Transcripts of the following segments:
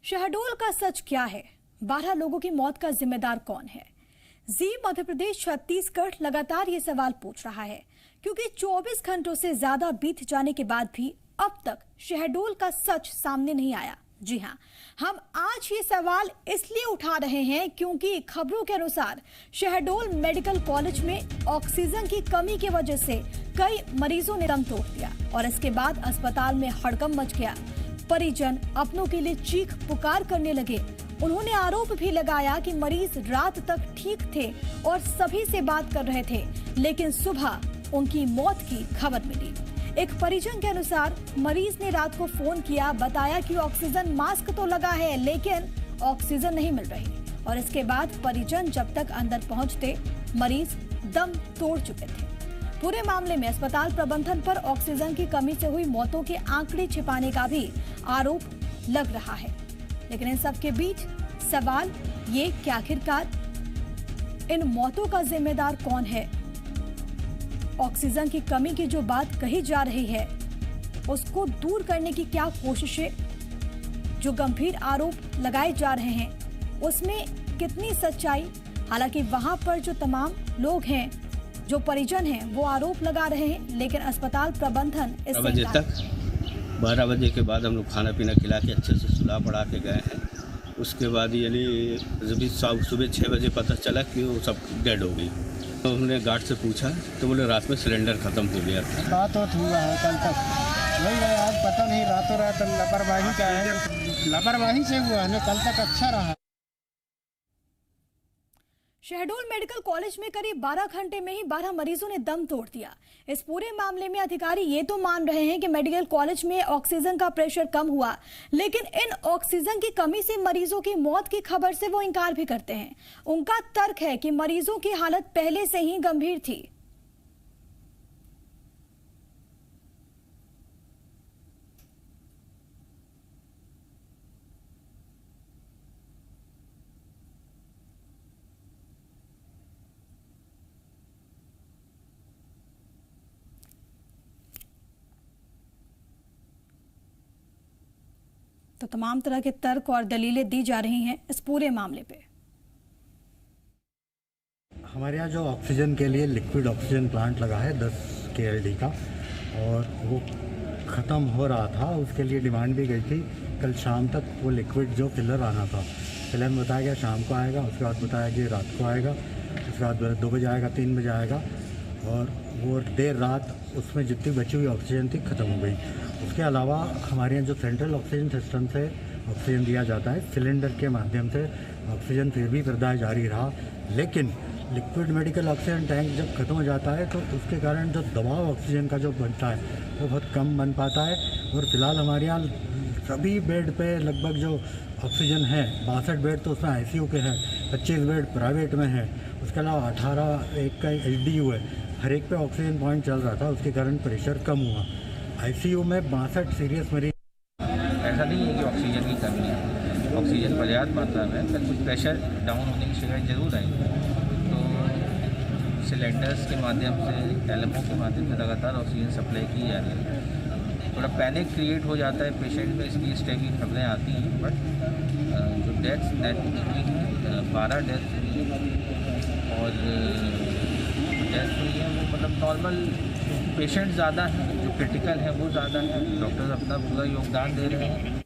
शहडोल का सच क्या है? 12 लोगों की मौत का जिम्मेदार कौन है? जी मध्य प्रदेश छत्तीसगढ़ लगातार ये सवाल पूछ रहा है क्योंकि 24 घंटों से ज्यादा बीत जाने के बाद भी अब तक शहडोल का सच सामने नहीं आया। जी हां, हम आज ये सवाल इसलिए उठा रहे हैं क्योंकि खबरों के अनुसार शहडोल मेडिकल कॉलेज में ऑक्सीजन की कमी की वजह से कई मरीजों ने दम तोड़ दिया और इसके बाद अस्पताल में हड़कंप मच गया। परिजन अपनों के लिए चीख पुकार करने लगे। उन्होंने आरोप भी लगाया कि मरीज रात तक ठीक थे और सभी से बात कर रहे थे, लेकिन सुबह उनकी मौत की खबर मिली। एक परिजन के अनुसार मरीज ने रात को फोन किया, बताया कि ऑक्सीजन मास्क तो लगा है लेकिन ऑक्सीजन नहीं मिल रही और इसके बाद परिजन जब तक अंदर पहुंचते मरीज दम तोड़ चुके थे। पूरे मामले में अस्पताल प्रबंधन पर ऑक्सीजन की कमी से हुई मौतों के आंकड़े छिपाने का भी आरोप लग रहा है। लेकिन इन सब के बीच सवाल ये कि आखिरकार इन मौतों का जिम्मेदार कौन है? ऑक्सीजन की कमी की जो बात कही जा रही है उसको दूर करने की क्या कोशिशें, जो गंभीर आरोप लगाए जा रहे हैं उसमें कितनी सच्चाई? हालांकि वहां पर जो तमाम लोग हैं, जो परिजन हैं, वो आरोप लगा रहे हैं, लेकिन अस्पताल प्रबंधन इससे 12 बजे के बाद हम लोग खाना पीना खिला के अच्छे से सुला पड़ा के गए हैं। उसके बाद यानी जब सुबह 6 बजे पता चला कि वो सब डेड हो गई। तो हमने गार्ड से पूछा तो बोले रात में सिलेंडर ख़त्म हो गया था। रात और हुआ है कल तक, वही है आज पता नहीं, रातों रात लापरवाही का है, लापरवाही से हुआ है ना, कल तक अच्छा रहा। शहडोल मेडिकल कॉलेज में करीब 12 घंटे में ही 12 मरीजों ने दम तोड़ दिया। इस पूरे मामले में अधिकारी ये तो मान रहे हैं कि मेडिकल कॉलेज में ऑक्सीजन का प्रेशर कम हुआ, लेकिन इन ऑक्सीजन की कमी से मरीजों की मौत की खबर से वो इनकार भी करते हैं। उनका तर्क है कि मरीजों की हालत पहले से ही गंभीर थी। तो तमाम तरह के तर्क और दलीलें दी जा रही हैं इस पूरे मामले पे। हमारे यहाँ जो ऑक्सीजन के लिए लिक्विड ऑक्सीजन प्लांट लगा है 10 KLD का, और वो ख़त्म हो रहा था, उसके लिए डिमांड भी गई थी। कल शाम तक वो लिक्विड जो फिलर आना था, फिलर में बताया गया शाम को आएगा, उसके बाद बताया कि रात को आएगा, उसके बाद 2 बजे आएगा, 3 बजे आएगा, और वो देर रात उसमें जितनी बची हुई ऑक्सीजन थी ख़त्म हो गई। उसके अलावा हमारे यहाँ जो सेंट्रल ऑक्सीजन सिस्टम से ऑक्सीजन दिया जाता है, सिलेंडर के माध्यम से ऑक्सीजन फिर भी प्रदाय जारी रहा, लेकिन लिक्विड मेडिकल ऑक्सीजन टैंक जब खत्म हो जाता है तो उसके कारण जो दबाव ऑक्सीजन का जो बनता है वो बहुत कम बन पाता है। और फिलहाल हमारे यहाँ सभी बेड पे लगभग जो ऑक्सीजन है, 62 बेड तो उसमें ICU के हैं, 25 बेड प्राइवेट में है, उसके अलावा 18 एक का HDU है, हर एक पे ऑक्सीजन पॉइंट चल रहा था, उसके कारण प्रेशर कम हुआ। ICU में 62 सीरियस मरीज। ऐसा नहीं है कि ऑक्सीजन की कमी है, ऑक्सीजन पर्याप्त मात्रा में, पर कुछ प्रेशर डाउन होने की शिकायत जरूर आई। तो सिलेंडर्स के माध्यम से, LMO के माध्यम से लगातार ऑक्सीजन सप्लाई की जा रही है। थोड़ा पैनिक क्रिएट हो जाता है पेशेंट में, इसलिए इस टाइप की खबरें आती हैं। बट जो डेथ 12 डेथ हुई और डेथ हुई है वो मतलब नॉर्मल, पेशेंट ज़्यादा हैं, जो क्रिटिकल है वो ज़्यादा है, डॉक्टर्स अपना पूरा योगदान दे रहे हैं।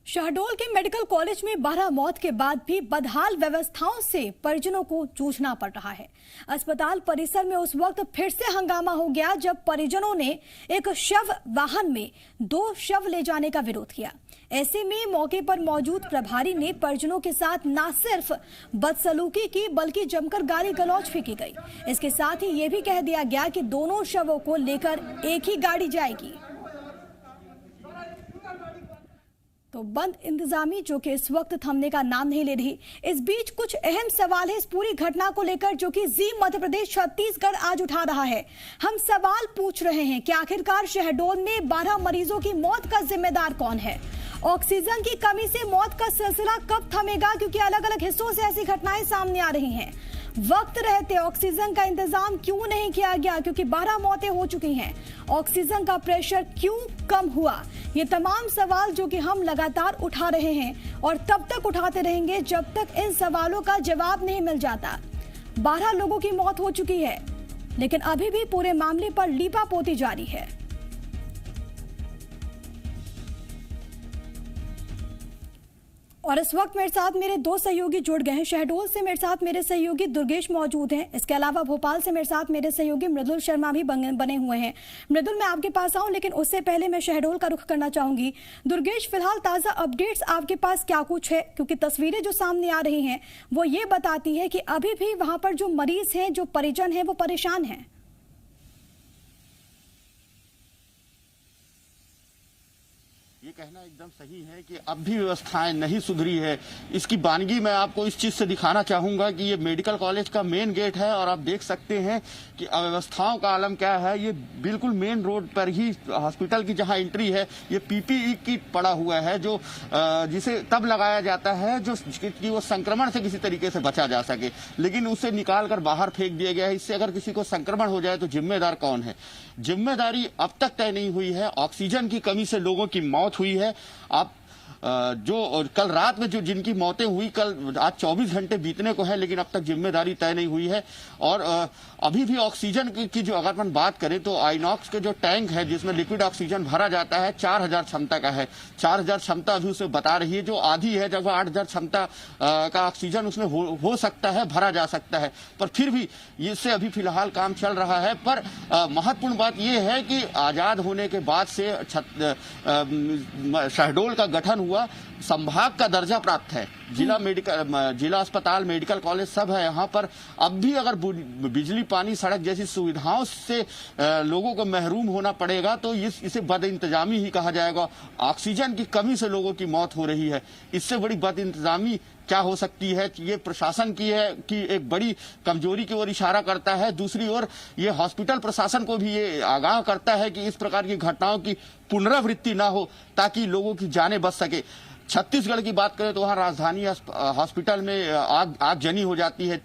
शहडोल के मेडिकल कॉलेज में 12 मौत के बाद भी बदहाल व्यवस्थाओं से परिजनों को जूझना पड़ रहा है। अस्पताल परिसर में उस वक्त फिर से हंगामा हो गया जब परिजनों ने एक शव वाहन में 2 शव ले जाने का विरोध किया। ऐसे में मौके पर मौजूद प्रभारी ने परिजनों के साथ न सिर्फ बदसलूकी की बल्कि जमकर गाली गलौज भी की गई। इसके साथ ही ये भी कह दिया गया कि दोनों शवों को लेकर एक ही गाड़ी जाएगी। तो बंद इंतजामी जो कि इस वक्त थमने का नाम नहीं ले रही। इस बीच कुछ अहम सवाल है इस पूरी घटना को लेकर जो कि जी मध्य प्रदेश छत्तीसगढ़ आज उठा रहा है। हम सवाल पूछ रहे हैं कि आखिरकार शहडोल में 12 मरीजों की मौत का जिम्मेदार कौन है? ऑक्सीजन की कमी से मौत का सिलसिला कब थमेगा? क्योंकि अलग अलग हिस्सों से ऐसी घटनाएं सामने आ रही हैं। वक्त रहते ऑक्सीजन का इंतजाम क्यों नहीं किया गया, क्योंकि 12 मौतें हो चुकी हैं। ऑक्सीजन का प्रेशर क्यों कम हुआ, ये तमाम सवाल जो कि हम लगातार उठा रहे हैं और तब तक उठाते रहेंगे जब तक इन सवालों का जवाब नहीं मिल जाता। 12 लोगों की मौत हो चुकी है, लेकिन अभी भी पूरे मामले पर लीपापोती जारी है। और इस वक्त मेरे साथ मेरे दो सहयोगी जुड़ गए हैं। शहडोल से मेरे साथ मेरे सहयोगी दुर्गेश मौजूद हैं। इसके अलावा भोपाल से मेरे साथ मेरे सहयोगी मृदुल शर्मा भी बने हुए हैं। मृदुल, मैं आपके पास आऊं, लेकिन उससे पहले मैं शहडोल का रुख करना चाहूंगी। दुर्गेश, फिलहाल ताजा अपडेट्स आपके पास क्या कुछ है, क्योंकि तस्वीरें जो सामने आ रही हैं वो ये बताती है कि अभी भी वहां पर जो मरीज हैं, जो परिजन हैं, वो परेशान हैं। ये कहना एकदम सही है कि अब भी व्यवस्थाएं नहीं सुधरी है। इसकी वानगी मैं आपको इस चीज से दिखाना चाहूंगा कि ये मेडिकल कॉलेज का मेन गेट है और आप देख सकते हैं कि अव्यवस्थाओं का आलम क्या है। ये बिल्कुल मेन रोड पर ही हॉस्पिटल की जहां एंट्री है, ये पीपीई किट पड़ा हुआ है जो जिसे तब लगाया जाता है जो कि वो संक्रमण से किसी तरीके से बचा जा सके, लेकिन उसे निकाल कर बाहर फेंक दिया गया है। इससे अगर किसी को संक्रमण हो जाए तो जिम्मेदार कौन है? जिम्मेदारी अब तक तय नहीं हुई है। ऑक्सीजन की कमी से लोगों की मौत हुई है। आप जो कल रात में जो जिनकी मौतें हुई, कल आज 24 घंटे बीतने को है, लेकिन अब तक जिम्मेदारी तय नहीं हुई है। और अभी भी ऑक्सीजन की जो अगर अपन बात करें तो आइनॉक्स के जो टैंक है जिसमें लिक्विड ऑक्सीजन भरा जाता है 4000 क्षमता का है। 4000 क्षमता अभी उसे बता रही है, जो आधी है जब 8000 क्षमता का ऑक्सीजन उसमें हो सकता है, भरा जा सकता है। पर फिर भी इससे अभी फिलहाल काम चल रहा है। पर महत्वपूर्ण बात यह है कि आजाद होने के बाद से शहडोल का गठन हुआ, संभाग का दर्जा प्राप्त है। जिला अस्पताल, मेडिकल कॉलेज सब है यहाँ पर। अब भी अगर बिजली, पानी, सड़क जैसी सुविधाओं से लोगों को महरूम होना पड़ेगा तो इसे बदइंतजामी ही कहा जाएगा। ऑक्सीजन की कमी से लोगों की मौत हो रही है, इससे बड़ी बदइंतजामी क्या हो सकती है? ये प्रशासन की है कि एक बड़ी कमजोरी की ओर इशारा करता है। दूसरी ओर ये हॉस्पिटल प्रशासन को भी ये आगाह करता है कि इस प्रकार की घटनाओं की पुनरावृत्ति ना हो, ताकि लोगों की जानें बच सके। छत्तीसगढ़ की बात करें तो वहाँ राजधानी हॉस्पिटल में आगजनी हो जाती है।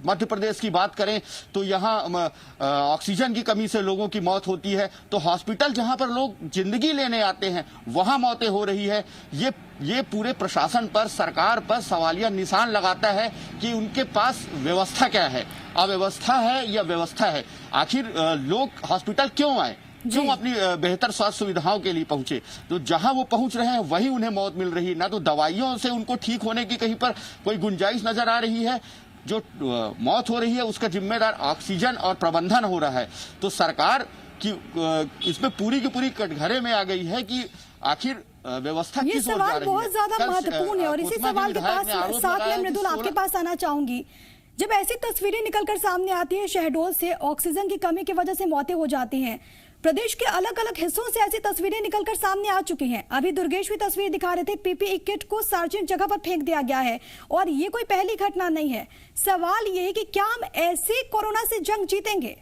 मध्य प्रदेश की बात करें तो यहाँ ऑक्सीजन की कमी से लोगों की मौत होती है। तो हॉस्पिटल जहाँ पर लोग जिंदगी लेने आते हैं वहाँ मौतें हो रही है। ये पूरे प्रशासन पर, सरकार पर सवालिया निशान लगाता है कि उनके पास व्यवस्था क्या है, अव्यवस्था है या व्यवस्था है। आखिर लोग हॉस्पिटल क्यों आए, क्यों अपनी बेहतर स्वास्थ्य सुविधाओं के लिए पहुंचे? तो जहां वो पहुंच रहे हैं वहीं उन्हें मौत मिल रही है। ना तो दवाइयों से उनको ठीक होने की कहीं पर कोई गुंजाइश नजर आ रही है। जो मौत हो रही है उसका जिम्मेदार ऑक्सीजन और प्रबंधन हो रहा है। तो सरकार की इसमें पूरी की पूरी कटघरे में आ गई है कि आखिर व्यवस्था ये सवाल बहुत ज्यादा महत्वपूर्ण है। और इसी सवाल के पास साथ में मृदुल आपके पास आना चाहूंगी। जब ऐसी तस्वीरें निकलकर सामने आती है शहडोल से, ऑक्सीजन की कमी की वजह से मौतें हो जाती हैं, प्रदेश के अलग अलग हिस्सों से ऐसी तस्वीरें निकलकर सामने आ चुकी हैं। अभी दुर्गेश भी तस्वीर दिखा रहे थे, पीपीई किट को सार्वजनिक जगह पर फेंक दिया गया है और ये कोई पहली घटना नहीं है। सवाल ये है कि क्या हम ऐसे कोरोना से जंग जीतेंगे?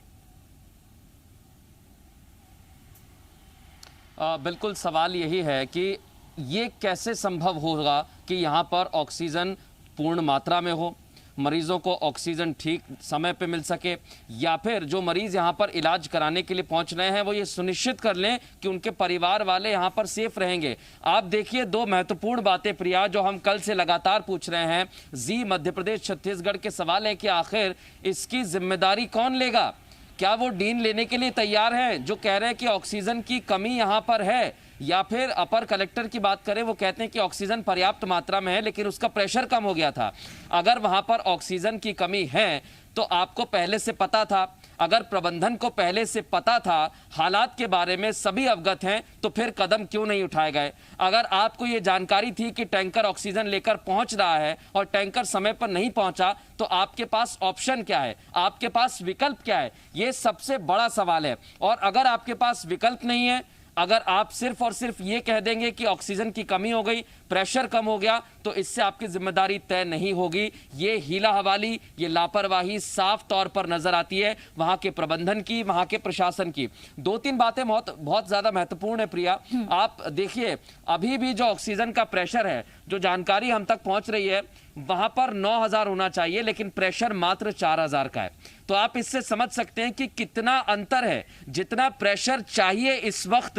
बिल्कुल, सवाल यही है कि ये कैसे संभव होगा कि यहाँ पर ऑक्सीजन पूर्ण मात्रा में हो, मरीजों को ऑक्सीजन ठीक समय पे मिल सके, या फिर जो मरीज यहाँ पर इलाज कराने के लिए पहुँच रहे हैं वो ये सुनिश्चित कर लें कि उनके परिवार वाले यहाँ पर सेफ रहेंगे। आप देखिए, दो महत्वपूर्ण बातें प्रिया जो हम कल से लगातार पूछ रहे हैं। जी मध्य प्रदेश छत्तीसगढ़ के सवाल है कि आखिर इसकी जिम्मेदारी कौन लेगा? क्या वो डीन लेने के लिए तैयार हैं जो कह रहे हैं कि ऑक्सीजन की कमी यहाँ पर है, या फिर अपर कलेक्टर की बात करें, वो कहते हैं कि ऑक्सीजन पर्याप्त मात्रा में है लेकिन उसका प्रेशर कम हो गया था। अगर वहां पर ऑक्सीजन की कमी है तो आपको पहले से पता था। अगर प्रबंधन को पहले से पता था, हालात के बारे में सभी अवगत हैं, तो फिर कदम क्यों नहीं उठाए गए? अगर आपको ये जानकारी थी कि टैंकर ऑक्सीजन लेकर पहुंच रहा है और टैंकर समय पर नहीं पहुंचा, तो आपके पास ऑप्शन क्या है, आपके पास विकल्प क्या है? ये सबसे बड़ा सवाल है। और अगर आपके पास विकल्प नहीं है, अगर आप सिर्फ और सिर्फ ये कह देंगे कि ऑक्सीजन की कमी हो गई, प्रेशर कम हो गया, तो इससे आपकी जिम्मेदारी तय नहीं होगी। ये हीला हवाली, ये लापरवाही साफ तौर पर नजर आती है वहां के प्रबंधन की, वहां के प्रशासन की। 2-3 बातें बहुत ज्यादा महत्वपूर्ण है प्रिया। आप देखिए, अभी भी जो ऑक्सीजन का प्रेशर है, जो जानकारी हम तक पहुंच रही है, वहां पर 9000 होना चाहिए, लेकिन प्रेशर मात्र 4000 का है। तो आप इससे समझ सकते हैं कि कितना अंतर है। जितना प्रेशर चाहिए इस वक्त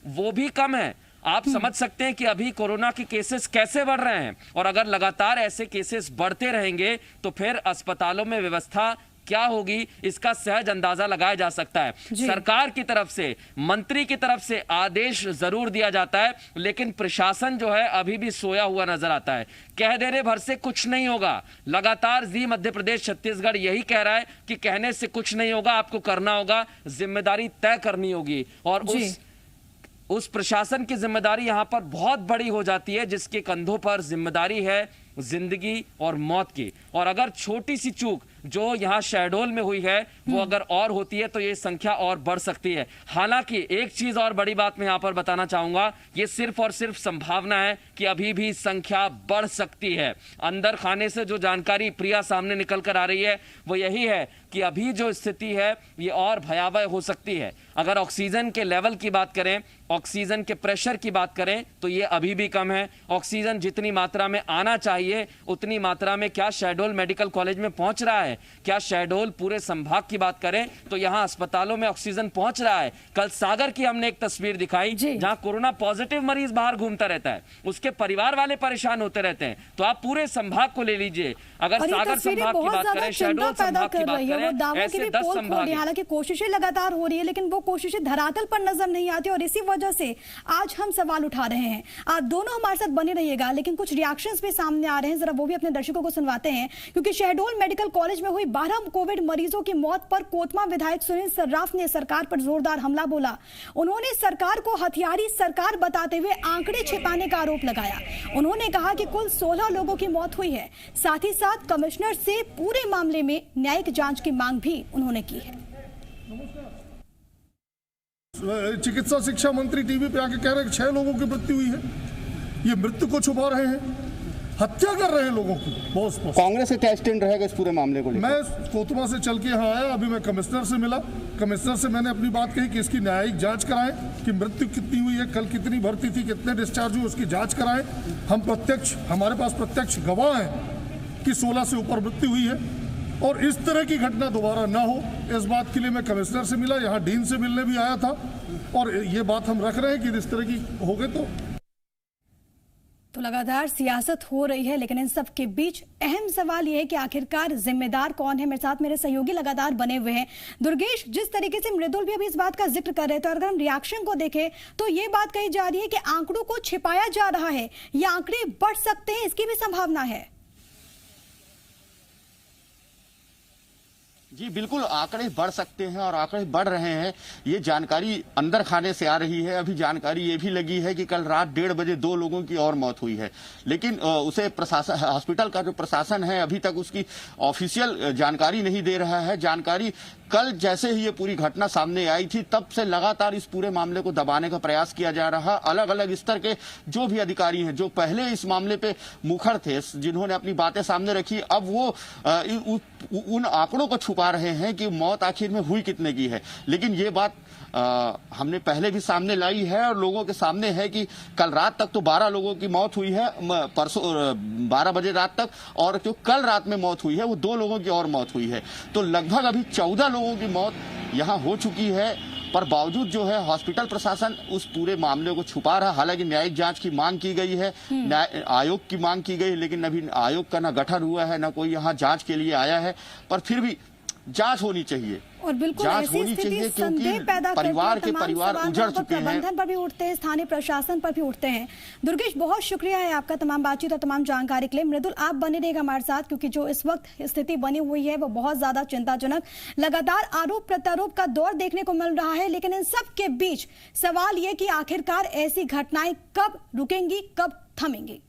वो भी कम है। आप समझ सकते हैं कि अभी कोरोना के केसेस कैसे बढ़ रहे हैं, और अगर लगातार ऐसे केसेस बढ़ते रहेंगे तो फिर अस्पतालों में व्यवस्था क्या होगी, इसका सहज अंदाजा लगाया जा सकता है। सरकार की तरफ से, मंत्री की तरफ से आदेश जरूर दिया जाता है, लेकिन प्रशासन जो है अभी भी सोया हुआ नजर आता है। कह देने भर से कुछ नहीं होगा। लगातार जी मध्य प्रदेश छत्तीसगढ़ यही कह रहा है कि कहने से कुछ नहीं होगा, आपको करना होगा, जिम्मेदारी तय करनी होगी। और उस प्रशासन की जिम्मेदारी यहां पर बहुत बड़ी हो जाती है, जिसके कंधों पर जिम्मेदारी है जिंदगी और मौत की। और अगर छोटी सी चूक जो यहां शहडोल में हुई है वो अगर और होती है तो ये संख्या और बढ़ सकती है। हालांकि एक चीज और बड़ी बात मैं यहां पर बताना चाहूंगा, ये सिर्फ और सिर्फ संभावना है कि अभी भी संख्या बढ़ सकती है। अंदर खाने से जो जानकारी प्रिया सामने निकल कर आ रही है वो यही है कि अभी जो स्थिति है ये और भयावह हो सकती है। अगर ऑक्सीजन के लेवल की बात करें, ऑक्सीजन के प्रेशर की बात करें, तो ये अभी भी कम है। ऑक्सीजन जितनी मात्रा में आना चाहिए उतनी मात्रा में क्या शहडोल मेडिकल कॉलेज में पहुंच रहा है? क्या शहडोल पूरे संभाग की बात करें तो यहां अस्पतालों में ऑक्सीजन पहुंच रहा है? कल सागर की हमने एक तस्वीर दिखाई जहां कोरोना पॉजिटिव मरीज बाहर घूमता रहता है, उसके परिवार वाले परेशान होते रहते हैं। तो आप पूरे संभाग को ले लीजिए, अगर सागर संभाग की बात करें, शहडोल संभाग की बात करें, ऐसे 10 संभाग। हालांकि कोशिशें लगातार हो रही है, लेकिन वो कोशिशें धरातल पर नजर नहीं आती, और इसी वजह से आज हम सवाल उठा रहे हैं। आप दोनों हमारे साथ बने रहिएगा, लेकिन कुछ रिएक्शंस भी सामने आ रहे हैं, जरा वो भी अपने दर्शकों को सुनवाते हैं। क्योंकि शहडोल मेडिकल कॉलेज में हुई 12 कोविड मरीजों की मौत पर कोतमा विधायक सुनील सर्राफ ने सरकार पर जोरदार हमला बोला। उन्होंने सरकार को हथियारी सरकार बताते हुए आंकड़े छिपाने का आरोप लगाया। उन्होंने कहा कि कुल 16 लोगों की मौत हुई है। साथ ही साथ कमिश्नर से पूरे मामले में न्यायिक जांच की मांग भी उन्होंने की है। चिकित्सा शिक्षा मंत्री टीवी पे आके कह रहे हैं कि 6 लोगों की मृत्यु हुई है। ये मृत्यु को छुपा रहे हैं, हत्या कर रहे हैं लोगों की। बहुत कांग्रेस का स्टैंड रहेगा इस पूरे मामले को लेकर? मैं कोतमा से चल के यहाँ आया, अभी मैं कमिश्नर से मिला। कमिश्नर से मैंने अपनी बात कही कि इसकी न्यायिक जांच कराएं कि मृत्यु कितनी हुई है, कल कितनी भर्ती थी, कितने डिस्चार्ज हुए, उसकी जांच कराएं। हमारे पास प्रत्यक्ष गवाह हैं कि 16 से ऊपर मृत्यु हुई है, और इस तरह की घटना दोबारा ना हो, इस बात के लिए मैं कमिश्नर से मिला, यहाँ डीन से मिलने भी आया था, और ये बात हम रख रहे हैं कि इस तरह की हो गए तो लगातार सियासत हो रही है। लेकिन इन सब के बीच अहम सवाल यह है कि आखिरकार जिम्मेदार कौन है। मेरे साथ मेरे सहयोगी लगातार बने हुए हैं। दुर्गेश, जिस तरीके से मृदुल भी अभी इस बात का जिक्र कर रहे थे, और अगर हम रिएक्शन को देखें तो ये बात कही जा रही है कि आंकड़ों को छिपाया जा रहा है, ये आंकड़े बढ़ सकते हैं, इसकी भी संभावना है। जी बिल्कुल, आंकड़े बढ़ सकते हैं और आंकड़े बढ़ रहे हैं। ये जानकारी अंदर खाने से आ रही है। अभी जानकारी ये भी लगी है कि कल रात 1:30 बजे 2 लोगों की और मौत हुई है, लेकिन उसे प्रशासन, हॉस्पिटल का जो प्रशासन है अभी तक उसकी ऑफिशियल जानकारी नहीं दे रहा है। जानकारी कल जैसे ही ये पूरी घटना सामने आई थी तब से लगातार इस पूरे मामले को दबाने का प्रयास किया जा रहा। अलग अलग स्तर के जो भी अधिकारी हैं, जो पहले इस मामले पे मुखर थे, जिन्होंने अपनी बातें सामने रखी, अब वो उन आंकड़ों को छुपा रहे हैं कि मौत आखिर में हुई कितने की है। लेकिन ये बात हमने पहले भी सामने लाई है और लोगों के सामने है कि कल रात तक तो 12 लोगों की मौत हुई है, परसों 12 बजे रात तक, और जो कल रात में मौत हुई है वो 2 लोगों की और मौत हुई है। तो लगभग अभी 14 लोगों की मौत यहाँ हो चुकी है, पर बावजूद जो है हॉस्पिटल प्रशासन उस पूरे मामले को छुपा रहा। हालांकि न्यायिक जांच की मांग की गई है, आयोग की मांग की गई, लेकिन अभी आयोग का ना गठन हुआ है, ना कोई यहाँ जांच के लिए आया है। पर फिर भी जांच होनी चाहिए, और बिल्कुल जांच होनी चाहिए, क्योंकि परिवार उजड़ चुके हैं। प्रबंधन पर भी उठते हैं, स्थानीय प्रशासन पर भी उठते हैं। दुर्गेश, बहुत शुक्रिया है आपका तमाम बातचीत और तमाम जानकारी के लिए। मृदुल, आप बने रहेगा हमारे साथ, क्योंकि जो इस वक्त स्थिति बनी हुई है वो बहुत ज्यादा चिंताजनक। लगातार आरोप प्रत्यारोप का दौर देखने को मिल रहा है, लेकिन इन सब के बीच सवाल ये कि आखिरकार ऐसी घटनाएं कब रुकेंगी, कब थमेंगी।